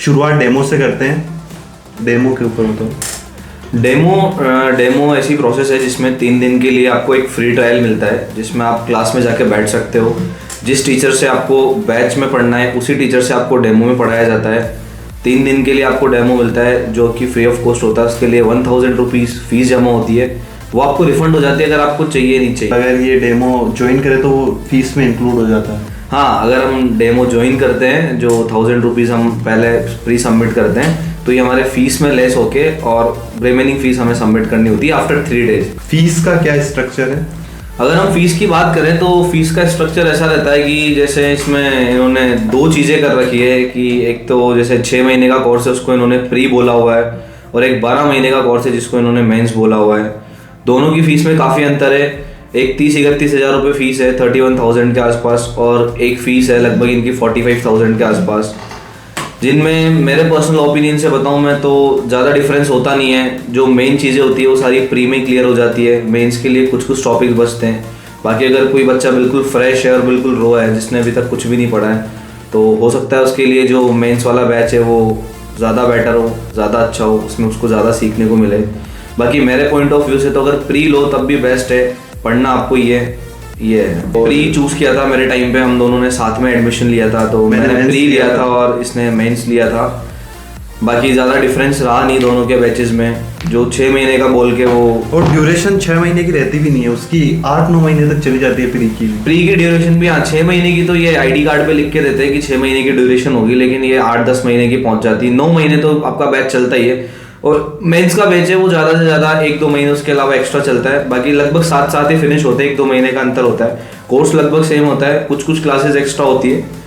शुरुआत डेमो से करते हैं। डेमो के ऊपर बताओ। डेमो ऐसी प्रोसेस है जिसमें 3 दिन के लिए आपको एक फ्री ट्रायल मिलता है, जिसमें आप क्लास में जाके बैठ सकते हो। जिस टीचर से आपको बैच में पढ़ना है उसी टीचर से आपको डेमो में पढ़ाया जाता है। 3 दिन के लिए आपको डेमो मिलता है जो कि फ्री ऑफ कॉस्ट होता है। उसके लिए 1000 रुपीज़ फीस जमा होती है, वो आपको रिफंड हो जाती है अगर आपको चाहिए नहीं चाहिए। अगर ये डेमो ज्वाइन करें तो वो फीस में इंक्लूड हो जाता है। हाँ, अगर हम डेमो ज्वाइन करते हैं जो 1000 रुपीज़ हम पहले प्री सबमिट करते हैं तो ये हमारे फीस में लेस होके और रिमेनिंग फीस हमें सबमिट करनी होती है आफ्टर 3 डेज। फीस का क्या स्ट्रक्चर है? अगर हम फीस की बात करें तो फीस का स्ट्रक्चर ऐसा रहता है कि जैसे इसमें इन्होंने 2 चीज़ें कर रखी है कि एक तो जैसे 6 महीने का कोर्स है उसको इन्होंने प्री बोला हुआ है, और एक 12 महीने का कोर्स है जिसको इन्होंने मेंस बोला हुआ है। दोनों की फीस में काफ़ी अंतर है। एक 30-31 हज़ार रुपये फीस है 31,000 के आसपास, और एक फ़ीस है लगभग इनकी 45,000 के आसपास, जिनमें मेरे पर्सनल ओपिनियन से बताऊं मैं तो ज़्यादा डिफरेंस होता नहीं है। जो मेन चीज़ें होती है वो सारी प्री में क्लियर हो जाती है, मेंस के लिए कुछ टॉपिक्स बचते हैं। बाकी अगर कोई बच्चा बिल्कुल फ्रेश है और बिल्कुल रो है जिसने अभी तक कुछ भी नहीं पढ़ा है तो हो सकता है उसके लिए जो मेंस वाला बैच है वो ज़्यादा बेटर हो, ज़्यादा अच्छा हो, उसमें उसको ज़्यादा सीखने को मिले। बाकी मेरे पॉइंट ऑफ व्यू से तो अगर प्री लो तब भी बेस्ट है, पढ़ना आपको ये है। प्री चूज़ किया था मेरे टाइम पे, हम दोनों ने साथ में एडमिशन लिया था तो मैंने प्री लिया था और इसने मेंस लिया था। बाकी ज़्यादा डिफरेंस रहा नहीं दोनों के बैचेस में। जो 6 महीने का बोल के वो, और ड्यूरेशन 6 महीने की रहती भी नहीं है, उसकी 8-9 महीने तक चली जाती है प्री की ड्यूरेशन भी। हाँ, 6 महीने की तो ये आईडी कार्ड पे लिख के देते हैं कि 6 महीने की ड्यूरेशन होगी, लेकिन ये 8-10 महीने की पहुंच जाती है। 9 महीने तो आपका बैच चलता ही है, और मेंस का बैच है वो ज़्यादा से ज़्यादा 1-2 महीने उसके अलावा एक्स्ट्रा चलता है। बाकी लगभग साथ ही फिनिश होते हैं, 1-2 महीने का अंतर होता है। कोर्स लगभग सेम होता है, कुछ क्लासेस एक्स्ट्रा होती है।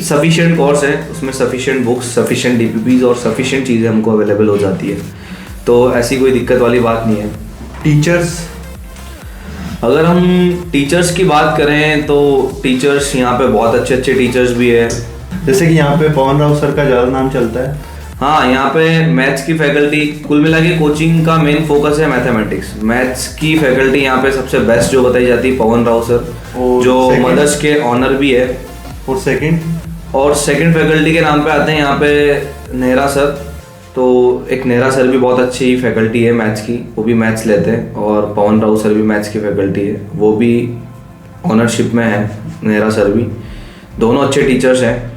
सफिशिएंट कोर्स है, उसमें सफिशिएंट बुक्स, सफिशिएंट डीपीपीज और सफिशिएंट चीज़ें हमको अवेलेबल हो जाती है, तो ऐसी कोई दिक्कत वाली बात नहीं है। टीचर्स, अगर हम टीचर्स की बात करें तो टीचर्स यहाँ पे बहुत अच्छे टीचर्स भी है। जैसे कि यहाँ पे पवन राव सर का ज़्यादा नाम चलता है। हाँ, यहाँ पे मैथ्स की फैकल्टी, कुल मिला के कोचिंग का मेन फोकस है मैथमेटिक्स। मैथ्स की फैकल्टी यहाँ पे सबसे बेस्ट जो बताई जाती है पवन राव सर, जो मदर्स के ऑनर भी है। और सेकंड फैकल्टी के नाम पे आते हैं यहाँ पे नेहरा सर। तो एक नेहरा सर भी बहुत अच्छी फैकल्टी है मैथ्स की, वो भी मैथ्स लेते हैं, और पवन राव सर भी मैथ्स की फैकल्टी है, वो भी ऑनरशिप में है, नेहरा सर भी। दोनों अच्छे टीचर्स हैं।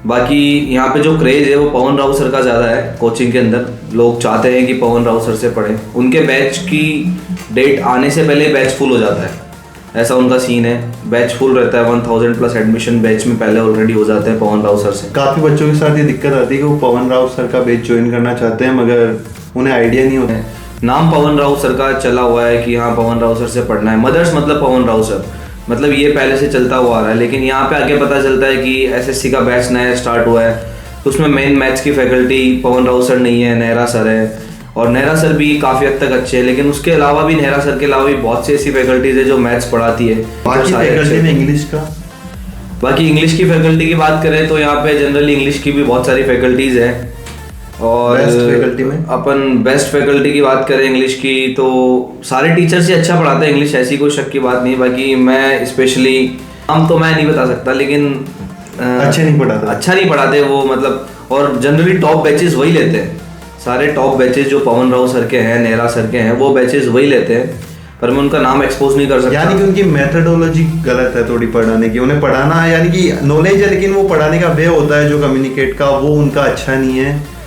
बाकी यहाँ पे जो क्रेज़ है वो पवन राव सर का ज़्यादा है कोचिंग के अंदर। लोग चाहते हैं कि पवन राव सर से पढ़ें। उनके बैच की डेट आने से पहले बैच फुल हो जाता है, ऐसा उनका सीन है। बैच फुल रहता है, 1000 प्लस एडमिशन बैच में पहले ऑलरेडी हो जाते हैं पवन राव सर से। काफ़ी बच्चों के साथ ये दिक्कत आती है कि वो पवन राव सर का बैच ज्वाइन करना चाहते हैं मगर उन्हें आइडिया नहीं होता है। नाम पवन राव सर का चला हुआ है कि हाँ पवन राव सर से पढ़ना है, मदर्स मतलब पवन राव सर, मतलब ये पहले से चलता हुआ आ रहा है। लेकिन यहाँ पे आगे पता चलता है कि एसएससी का बैच नया स्टार्ट हुआ है, तो उसमें मेन मैथ्स की फैकल्टी पवन राव सर नहीं है, नेहरा सर है। और नेहरा सर भी काफ़ी हद तक अच्छे हैं, लेकिन उसके अलावा भी नेहरा सर के अलावा भी बहुत सी ऐसी फैकल्टीज है जो मैथ्स पढ़ाती है। बाकी फैकल्टी में इंग्लिश का, बाकी इंग्लिश की फैकल्टी की बात करें तो यहाँ पे जनरली इंग्लिश की भी बहुत सारी फैकल्टीज हैं। और फैकल्टी में अपन बेस्ट फैकल्टी की बात करें इंग्लिश की तो सारे टीचर्स ही अच्छा पढ़ाते हैं इंग्लिश, ऐसी कोई शक की बात नहीं। बाकी मैं स्पेशली नाम तो मैं नहीं बता सकता, लेकिन अच्छा नहीं पढ़ाते वो, मतलब। और जनरली टॉप बैचेस वही लेते हैं, सारे टॉप बैचेस जो पवन राव सर के हैं, नेहरा सर के हैं, वो बैचेस वही लेते हैं, पर मैं उनका नाम एक्सपोज नहीं कर सकता। यानी कि उनकी मेथडोलॉजी गलत है थोड़ी पढ़ाने की। उन्हें पढ़ाना है, यानी कि नॉलेज है, लेकिन वो पढ़ाने का वे होता है जो कम्युनिकेट का, वो उनका अच्छा नहीं है।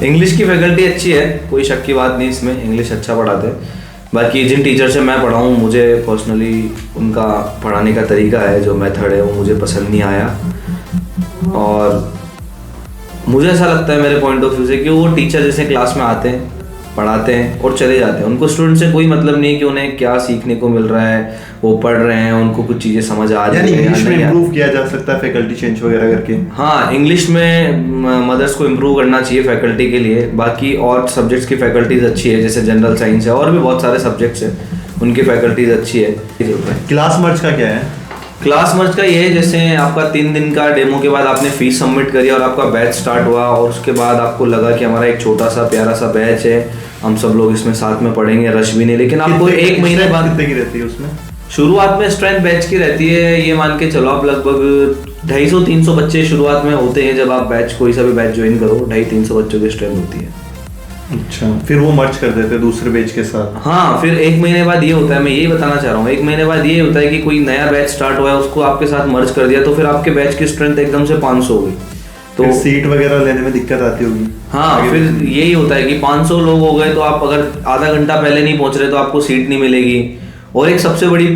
इंग्लिश की फैकल्टी अच्छी है, कोई शक की बात नहीं इसमें, इंग्लिश अच्छा पढ़ाते हैं। बाकी जिन टीचर से मैं पढ़ा हूँ, मुझे पर्सनली उनका पढ़ाने का तरीका है, जो मेथड है वो मुझे पसंद नहीं आया। और मुझे ऐसा लगता है मेरे पॉइंट ऑफ व्यू से कि वो टीचर जैसे क्लास में आते हैं, पढ़ाते हैं और चले जाते हैं। उनको स्टूडेंट से कोई मतलब नहीं है कि उन्हें क्या सीखने को मिल रहा है, वो पढ़ रहे हैं, उनको कुछ चीज़ें समझ आ रही है। इंग्लिश में इम्प्रूव किया जा सकता है फैकल्टी चेंज वगैरह करके। हाँ, इंग्लिश में मदर्स को इम्प्रूव करना चाहिए फैकल्टी के लिए। बाकी और सब्जेक्ट्स की फैकल्टीज अच्छी है, जैसे जनरल साइंस है, और भी बहुत सारे सब्जेक्ट्स हैं, उनकी फैकल्टीज अच्छी है। क्लास मर्ज का क्या है? क्लास मर्ज का ये है, जैसे आपका 3 दिन का डेमो के बाद आपने फीस सबमिट करी और आपका बैच स्टार्ट हुआ, और उसके बाद आपको लगा कि हमारा एक छोटा सा प्यारा सा बैच है, हम सब लोग इसमें साथ में पढ़ेंगे, रश भी नहीं। लेकिन आपको 1 महीने बाद कितने की रहती है उसमें? शुरुआत में स्ट्रेंथ बैच की रहती है, ये मान के चलो आप लगभग 250-300 बच्चे शुरुआत में होते हैं। जब आप बैच कोई सा भी बैच ज्वाइन करो, 250-300 बच्चों की स्ट्रेंथ होती है। अच्छा, फिर वो मर्ज कर देते हैं दूसरे बैच के साथ? हाँ, फिर 1 महीने बाद ये होता है, मैं यही बताना चाह रहा हूँ, 1 महीने बाद ये होता है कि कोई नया बैच स्टार्ट हुआ है, उसको आपके साथ मर्ज कर दिया, तो फिर आपके बैच की स्ट्रेंथ एकदम से 500 हो गई। तो सीट वगैरह लेने में दिक्कत आती होगी? हाँ, फिर यही होता है कि 500 लोग हो गए तो आप अगर आधा घंटा पहले नहीं पहुंच रहे तो आपको सीट नहीं मिलेगी। और एक सबसे बड़ी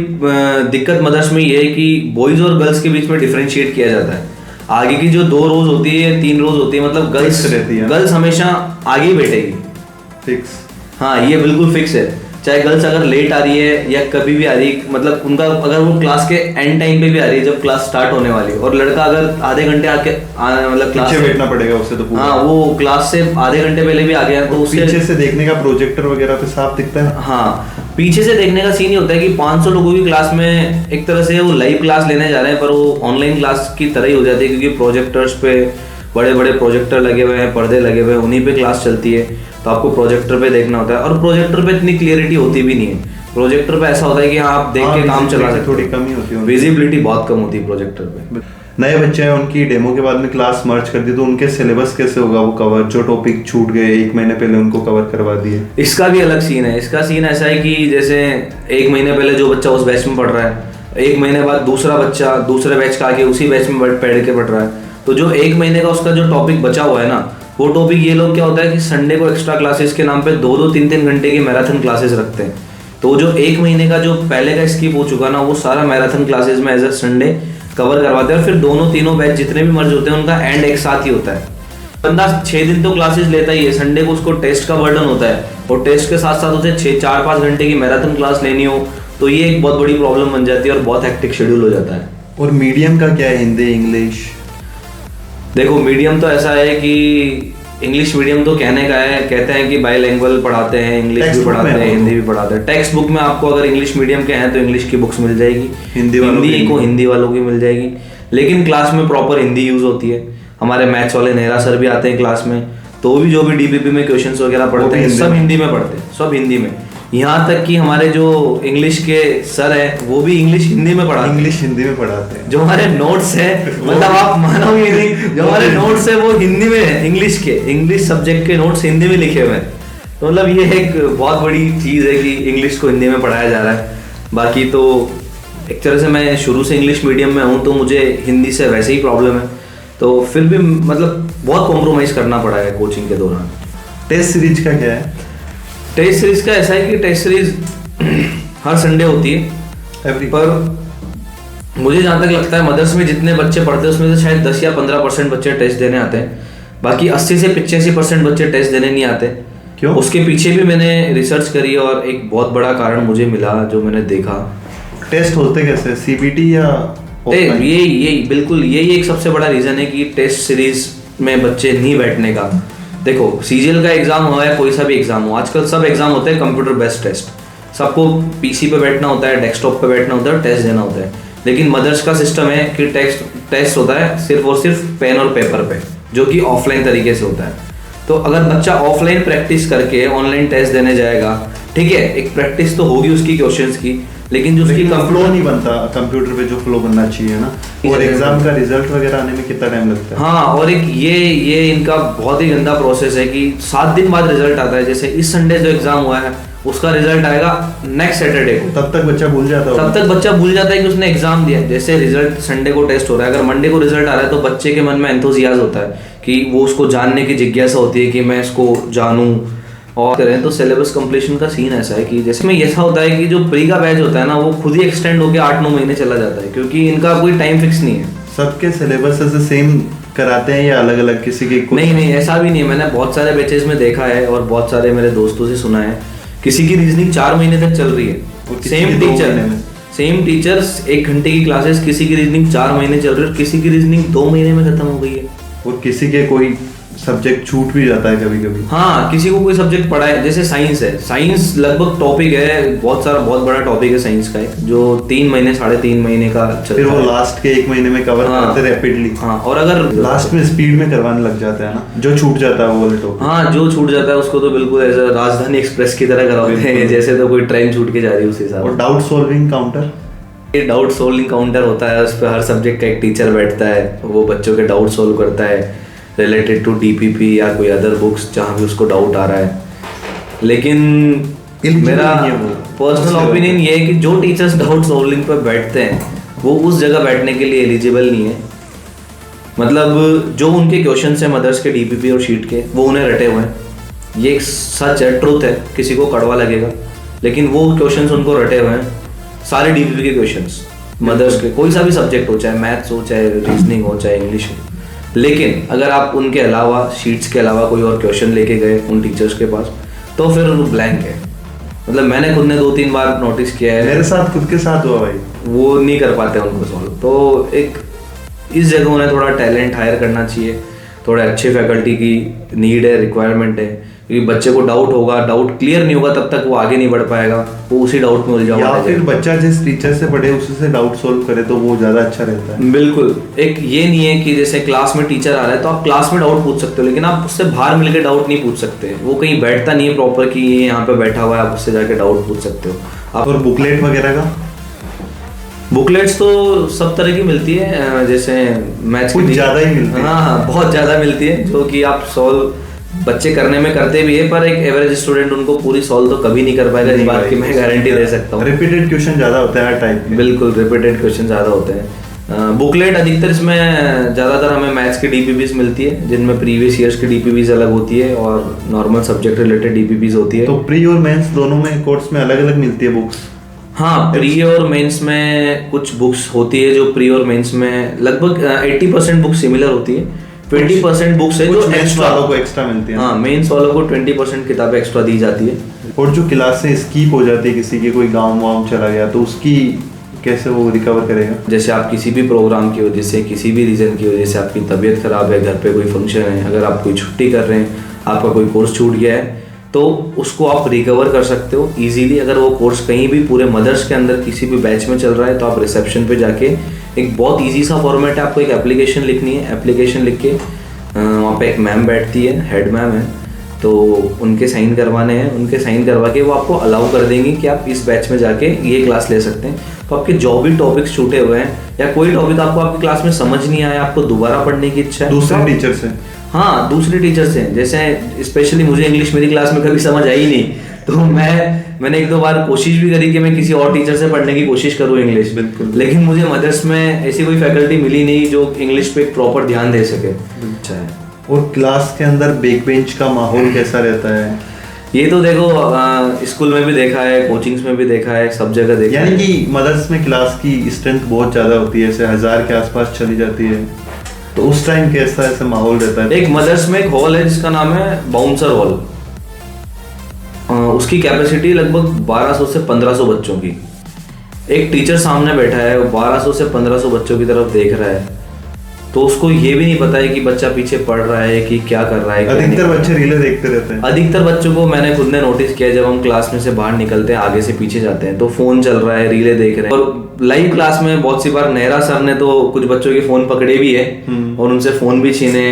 दिक्कत मदर्स में ये है कि बॉयज और गर्ल्स के बीच में डिफरेंशिएट किया जाता है। आगे की जो 2 रोज होती है, 3 रोज होती है, मतलब गर्ल्स हमेशा आगे ही बैठेगी, फिक्स। हाँ, ये बिल्कुल फिक्स है। चाहे गर्ल्स अगर लेट आ रही है या कभी भी आ रही है, मतलब उनका अगर वो क्लास के एंड टाइम पे भी आ रही है जब क्लास स्टार्ट होने वाली है, और लड़का अगर आधे घंटे आके मतलब क्लास पीछे बैठना पड़ेगा उससे तो पूरा। हाँ, वो क्लास से आधे घंटे पहले भी आ गया तो उससे पीछे से देखने का प्रोजेक्टर वगैरह पे साफ दिखता है। हाँ, पीछे से देखने का सीन ही होता है कि 500 लोगों की क्लास में एक तरह से वो लाइव क्लास लेने जा रहे हैं, पर वो ऑनलाइन क्लास की तरह ही हो जाती है, क्योंकि प्रोजेक्टर्स पे बड़े बड़े प्रोजेक्टर लगे हुए हैं, पर्दे लगे हुए हैं, उन्हीं पे क्लास चलती है, तो आपको प्रोजेक्टर पे देखना होता है। और प्रोजेक्टर पे इतनी क्लियरिटी होती भी नहीं है। प्रोजेक्टर पे ऐसा होता है कि हाँ, आप देख के काम चला सकते हो, थोड़ी कमी होती है, विजिबिलिटी बहुत कम होती है प्रोजेक्टर पे। नए बच्चे हैं, उनकी डेमो के बाद में क्लास मर्ज कर दी, तो उनके सिलेबस कैसे होगा वो कवर? जो टॉपिक छूट गए 1 महीने पहले उनको कवर करवा दिए। इसका भी अलग सीन है। इसका सीन ऐसा है कि जैसे 1 महीने पहले जो बच्चा उस बैच में पढ़ रहा है, 1 महीने बाद दूसरा बच्चा दूसरे बैच का आके उसी बैच में पढ़ के पढ़ रहा है, तो जो 1 महीने का उसका जो टॉपिक बचा हुआ है ना, वो टॉपिक ये लोग क्या होता है कि संडे को एक्स्ट्रा क्लासेस के नाम पे 2-2, 3-3 घंटे की मैराथन क्लासेस रखते हैं। तो जो 1 महीने का जो पहले का स्किप हो चुका ना, वो सारा मैराथन क्लासेस में एज अ संडे कवर करवाते हैं। और फिर दोनों तीनों बैच जितने भी मर्ज होते हैं उनका एंड एक साथ ही होता है। बंदा 6 दिन तो क्लासेस लेता ही है, संडे को उसको टेस्ट का बर्डन होता है, और टेस्ट के साथ साथ उसे 4-5 घंटे की मैराथन क्लास लेनी हो, तो ये एक बहुत बड़ी प्रॉब्लम बन जाती है और बहुत हेक्टिक शेड्यूल हो जाता है। और मीडियम का क्या है? हिंदी, इंग्लिश? देखो, मीडियम तो ऐसा है कि इंग्लिश मीडियम तो कहने का है, कहते हैं कि बाईलैंग्वेज पढ़ाते हैं, इंग्लिश भी पढ़ाते हैं, हिंदी भी पढ़ाते हैं। टेक्स्ट बुक में आपको अगर इंग्लिश मीडियम के हैं तो इंग्लिश की बुक्स मिल जाएगी, हिंदी को हिंदी वालों की मिल जाएगी, लेकिन क्लास में प्रॉपर हिंदी यूज होती है। हमारे मैथ्स वाले नेहरा सर भी आते हैं क्लास में, तो भी जो भी डीपीपी में क्वेश्चंस वगैरह पढ़ते हैं सब हिंदी में पढ़ते हैं, सब हिंदी में। यहाँ तक कि हमारे जो इंग्लिश के सर हैं वो भी इंग्लिश हिंदी में पढ़ाते हैं। जो हमारे नोट्स है, मतलब आप मानोगे नहीं, जो हमारे नोट्स है वो हिंदी में है, इंग्लिश सब्जेक्ट के नोट्स हिंदी में लिखे हुए हैं। तो मतलब ये एक बहुत बड़ी चीज़ है कि इंग्लिश को हिंदी में पढ़ाया जा रहा है। बाकी तो एक तरह से मैं शुरू से इंग्लिश मीडियम में हूँ, तो मुझे हिंदी से वैसे ही प्रॉब्लम है, तो फिर भी मतलब बहुत कॉम्प्रोमाइज़ करना पड़ा है कोचिंग के दौरान। टेस्ट सीरीज का क्या है? टेस्ट सीरीज का ऐसा है कि टेस्ट सीरीज हर संडे होती है, पर मुझे जहाँ तक लगता है मदर्स में जितने बच्चे पढ़ते हैं उसमें से शायद 10 या 15% बच्चे टेस्ट देने आते हैं, बाकी 80 से 85% बच्चे टेस्ट देने नहीं आते। क्यों? उसके पीछे भी मैंने रिसर्च करी और एक बहुत बड़ा कारण मुझे मिला जो मैंने देखा। टेस्ट होते कैसे? सीबीटी या यही बिल्कुल यही एक सबसे बड़ा रीजन है कि टेस्ट सीरीज में बच्चे नहीं बैठने का। देखो, सीजीएल का एग्जाम हो या कोई सा भी एग्जाम हो, आजकल सब एग्जाम होते हैं कंप्यूटर बेस्ड टेस्ट, सबको पीसी पे बैठना होता है, डेस्कटॉप पे बैठना होता है, टेस्ट देना होता है। लेकिन मदर्स का सिस्टम है कि टेस्ट होता है सिर्फ और सिर्फ पेन और पेपर पे, जो कि ऑफलाइन तरीके से होता है। तो अगर बच्चा ऑफलाइन प्रैक्टिस करके ऑनलाइन टेस्ट देने जाएगा, ठीक है, एक प्रैक्टिस तो होगी उसकी क्वेश्चंस की, लेकिन जो उसकी फ्लो नहीं बनता कंप्यूटर पे जो फ्लो बनना चाहिए ना। और एग्जाम का रिजल्ट वगैरह आने में कितना टाइम लगता है? हाँ, और एक ये इनका बहुत ही गंदा प्रोसेस है कि 7 दिन बाद रिजल्ट आता है। जैसे इस संडे जो एग्जाम हुआ है उसका रिजल्ट आएगा नेक्स्ट सैटरडे को। तब तक बच्चा भूल जाता है कि उसने एग्जाम दिया। जैसे रिजल्ट संडे को टेस्ट हो रहा है, अगर मंडे को रिजल्ट आ रहा है तो बच्चे के मन में एंथुसियाज्म होता है कि वो उसको जानने की जिज्ञासा होती है कि मैं इसको जानूं और करें। तो सिलेबस कंप्लीशन का सीन ऐसा है कि जैसे में ऐसा होता है कि जो प्री का बैच होता है ना, वो खुद ही एक्सटेंड होकर 8-9 महीने चला जाता है, क्योंकि इनका कोई टाइम फिक्स नहीं है। सबके सिलेबस से सेम कराते हैं या अलग अलग किसी के? नहीं, ऐसा भी नहीं है। मैंने बहुत सारे बैचेस में देखा है और बहुत सारे मेरे दोस्तों से सुना है, किसी की रीजनिंग 4 महीने तक चल रही है, सेम टीचर्स 1 घंटे की क्लासेस, किसी की रीजनिंग 4 महीने चल रही है, किसी की रीजनिंग 2 महीने में खत्म हो गई है। और किसी के कोई सब्जेक्ट छूट भी जाता है कभी कभी। हाँ, किसी को कोई सब्जेक्ट पढ़ा है, जैसे साइंस है, साइंस लगभग टॉपिक है बहुत बड़ा टॉपिक है साइंस का, जो 3 महीने 3.5 महीने का चलता है। फिर वो लास्ट के 1 महीने में कवर करते रैपिडली। हाँ, और अगर लास्ट में स्पीड में करवाने लग जाते हैं ना, जो छूट जाता है वो वाले टॉपिक। हाँ, जो छूट जाता है उसको तो बिल्कुल ऐसा राजधानी एक्सप्रेस की तरह करवाते हैं, जैसे तो कोई ट्रेन छूट के जा रही है उस हिसाब से। और डाउट सॉल्विंग काउंटर? ये डाउट सोल्विंग काउंटर होता है, उस पर हर सब्जेक्ट का एक टीचर बैठता है, वो बच्चों के डाउट सोल्व करता है रिलेटेड टू डीपीपी या कोई अदर बुक्स जहाँ भी उसको डाउट आ रहा है। लेकिन मेरा पर्सनल ओपिनियन ये है कि जो टीचर्स डाउट सोल्विंग पर बैठते हैं वो उस जगह बैठने के लिए एलिजिबल नहीं है। मतलब जो उनके क्वेश्चन है मदर्स के डीपीपी और शीट के, वो उन्हें रटे हुए हैं, ये एक सच है, ट्रूथ है, किसी को कड़वा लगेगा, लेकिन वो क्वेश्चंस उनको रटे हुए हैं, सारे डीपीपी के क्वेश्चंस मदर्स के, कोई सा भी सब्जेक्ट हो, चाहे मैथ्स हो, चाहे रीजनिंग हो, चाहे इंग्लिश हो। लेकिन अगर आप उनके अलावा शीट्स के अलावा कोई और क्वेश्चन लेके गए उन टीचर्स के पास तो फिर वो ब्लैंक है। मतलब मैंने खुद ने 2-3 बार नोटिस किया है, मेरे साथ खुद के साथ हुआ भाई, वो नहीं कर पाते उनको सॉल्व। तो एक इस जगह उन्हें थोड़ा टैलेंट हायर करना चाहिए, थोड़े अच्छे फैकल्टी की नीड है, रिक्वायरमेंट है, क्योंकि बच्चे को डाउट होगा, डाउट क्लियर नहीं होगा तब तक वो आगे नहीं बढ़ पाएगा, वो उसी डाउट में उलझा हुआ या फिर बच्चा जिस टीचर से पढ़े उसी से डाउट सोल्व करे तो वो ज्यादा अच्छा रहता है। बिल्कुल। एक ये नहीं है कि जैसे क्लास में टीचर आ रहा है तो आप क्लास में डाउट पूछ सकते हो, लेकिन आप उससे बाहर मिलकर डाउट नहीं पूछ सकते, वो कहीं बैठता नहीं है प्रॉपर कि ये यहाँ पे बैठा हुआ है, आप उससे जाके डाउट पूछ सकते हो आप। और बुकलेट वगैरह का, बुकलेट्स तो सब तरह की मिलती है, जैसे मैथ्स कुछ ज्यादा ही मिलती है। हाँ, बहुत ज़्यादा मिलती है, जो कि आप सॉल्व बच्चे करने में करते भी है, पर एक एवरेज स्टूडेंट उनको पूरी सॉल्व तो कभी नहीं कर पाएगा, इस बात की मैं गारंटी दे सकता हूँ। रिपीटेड क्वेश्चन ज़्यादा होते हैं हर टाइप के। बिल्कुल, रिपीटेड क्वेश्चन ज़्यादा होते हैं। बुकलेट अधिकतर इसमें ज़्यादातर हमें मैथ्स की डीपीपीज मिलती है, जिनमें प्रीवियस ईयर्स की डीपीपीज अलग होती है और नॉर्मल सब्जेक्ट रिलेटेड डीपीपीज होती है। तो प्री और मेंस दोनों में कोर्स में अलग अलग मिलती है बुक्स? हाँ, प्री और मेंस में कुछ बुक्स होती है जो प्री और मेंस में लगभग 80% बुक्स सिमिलर होती है, 20% बुक्स है जो मेंस वालों को एक्स्ट्रा मिलती है। हाँ, मेंस वालों को 20% किताबें एक्स्ट्रा दी जाती है। और जो क्लास से स्कीप हो जाती है, किसी के कोई गाँव वाँव चला गया तो उसकी कैसे वो रिकवर करेगा? जैसे आप किसी भी प्रोग्राम की वजह से, किसी भी रीज़न की वजह से आपकी तबीयत खराब है, घर पे कोई फंक्शन है, अगर आप कोई छुट्टी कर रहे हैं, आपका कोई कोर्स छूट गया है, तो उसको आप रिकवर कर सकते हो इजीली। अगर वो कोर्स कहीं भी पूरे मदर्स के अंदर किसी भी बैच में चल रहा है तो आप रिसेप्शन पे जाके, एक बहुत इजी सा फॉर्मेट है, आपको एक एप्लीकेशन लिखनी है, एप्लीकेशन लिख के वहाँ पे एक मैम बैठती है, हेड मैम है, तो उनके साइन करवाने हैं, उनके साइन करवा के वो आपको अलाउ कर देंगे कि आप इस बैच में जाके ये क्लास ले सकते हैं। तो आपके जो भी टॉपिक्स छूटे हुए हैं या कोई टॉपिक आपको आपकी क्लास में समझ नहीं आया, आपको दोबारा पढ़ने की इच्छा है दूसरे टीचर से, हाँ, दूसरे टीचर से, जैसे स्पेशली मुझे इंग्लिश मेरी क्लास में कभी समझ आई नहीं, तो मैंने 1-2 बार कोशिश भी करी कि मैं किसी और टीचर से पढ़ने की कोशिश करूँ इंग्लिश, बिल्कुल, लेकिन मुझे मदर्स में ऐसी कोई फैकल्टी मिली नहीं जो इंग्लिश पे प्रॉपर ध्यान दे सके। अच्छा है। और क्लास के अंदर बैक बेंच का माहौल कैसा रहता है? ये तो देखो स्कूल में भी देखा है, कोचिंग्स में भी देखा है, सब जगह देखा है। यानी कि मदर्स में क्लास की स्ट्रेंथ बहुत ज़्यादा होती है, जैसे 1000 के आसपास चली जाती है, तो उस टाइम कैसा ऐसा माहौल रहता है? एक मदर्स में एक हॉल है जिसका नाम है बाउंसर हॉल, उसकी कैपेसिटी लगभग 1200 से 1500 बच्चों की। एक टीचर सामने बैठा है, 1200 से 1500 बच्चों की तरफ देख रहा है, तो उसको ये भी नहीं पता है कि बच्चा पीछे पढ़ रहा है कि क्या कर रहा है। अधिकतर बच्चे रीले देखते रहते हैं। अधिकतर बच्चों को मैंने खुद ने नोटिस किया, जब हम क्लास में से बाहर निकलते हैं, आगे से पीछे जाते हैं, तो फोन चल रहा है, रीले देख रहे हैं। और लाइव क्लास में बहुत सी बार नेहरा सर ने तो कुछ बच्चों के फोन पकड़े भी है और उनसे फोन भी छीने,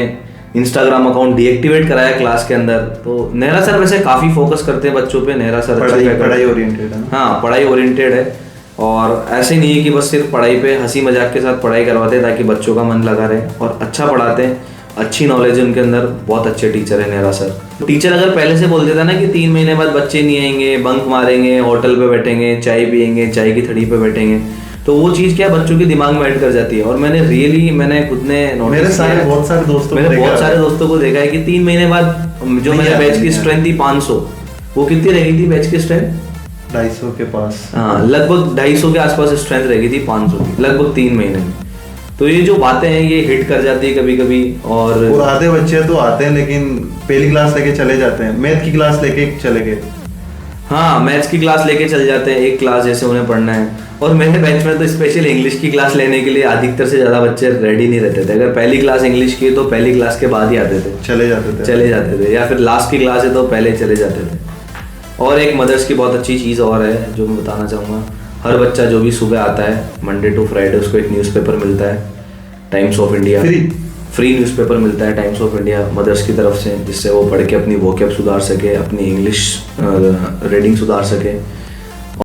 इंस्टाग्राम अकाउंट डीएक्टिवेट कराया क्लास के अंदर। तो नेहरा सर वैसे काफी फोकस करते हैं बच्चों पे, नेहरा सर पढ़ाई ओरिएंटेड है। हाँ, पढ़ाई ओरिएंटेड है, और ऐसे नहीं है कि बस सिर्फ पढ़ाई पे हंसी मजाक के साथ पढ़ाई करवाते हैं ताकि बच्चों का मन लगा रहे, और अच्छा पढ़ाते हैं, अच्छी नॉलेज है उनके अंदर, बहुत अच्छे टीचर है नेहरा सर। टीचर अगर पहले से बोल देता ना कि 3 महीने बाद बच्चे नहीं आएंगे, बंक मारेंगे, होटल पे बैठेंगे, चाय पियेंगे, चाय की थड़ी पे बैठेंगे, तो वो चीज़ क्या बच्चों के दिमाग में ऐड कर जाती है। और मैंने खुद ने मेरे बहुत सारे दोस्तों को देखा है कि 3 महीने बाद जो मेरे बैच की स्ट्रेंथ थी 500, वो कितनी रह गई थी बैच की स्ट्रेंथ? 250 के पास। हाँ, लगभग 250 के आसपास स्ट्रेंथ रह गई थी 500 की, लगभग 3 महीने में। तो ये जो बातें हैं ये हिट कर जाती है कभी कभी। और आधे बच्चे तो आते हैं लेकिन पहली क्लास लेके चले जाते हैं, मैथ की क्लास लेके चले गए। हाँ, मैथ्स की क्लास लेके चल जाते हैं, एक क्लास जैसे उन्हें पढ़ना है। और मेरे बैच में तो स्पेशल इंग्लिश की क्लास लेने के लिए अधिकतर से ज़्यादा बच्चे रेडी नहीं रहते थे। अगर पहली क्लास इंग्लिश की तो पहली क्लास के बाद ही आते थे, चले जाते थे, या फिर लास्ट की क्लास है तो पहले चले जाते थे। और एक मदर्स की बहुत अच्छी चीज़ और है जो मैं बताना चाहूँगा, हर बच्चा जो भी सुबह आता है मंडे टू फ्राइडे उसको एक न्यूज़पेपर मिलता है, times of India, free newspaper मिलता है टाइम्स ऑफ इंडिया मदर्स की तरफ से, जिससे वो पढ़ के अपनी वोकैब सुधार सके, अपनी इंग्लिश रीडिंग सुधार सके।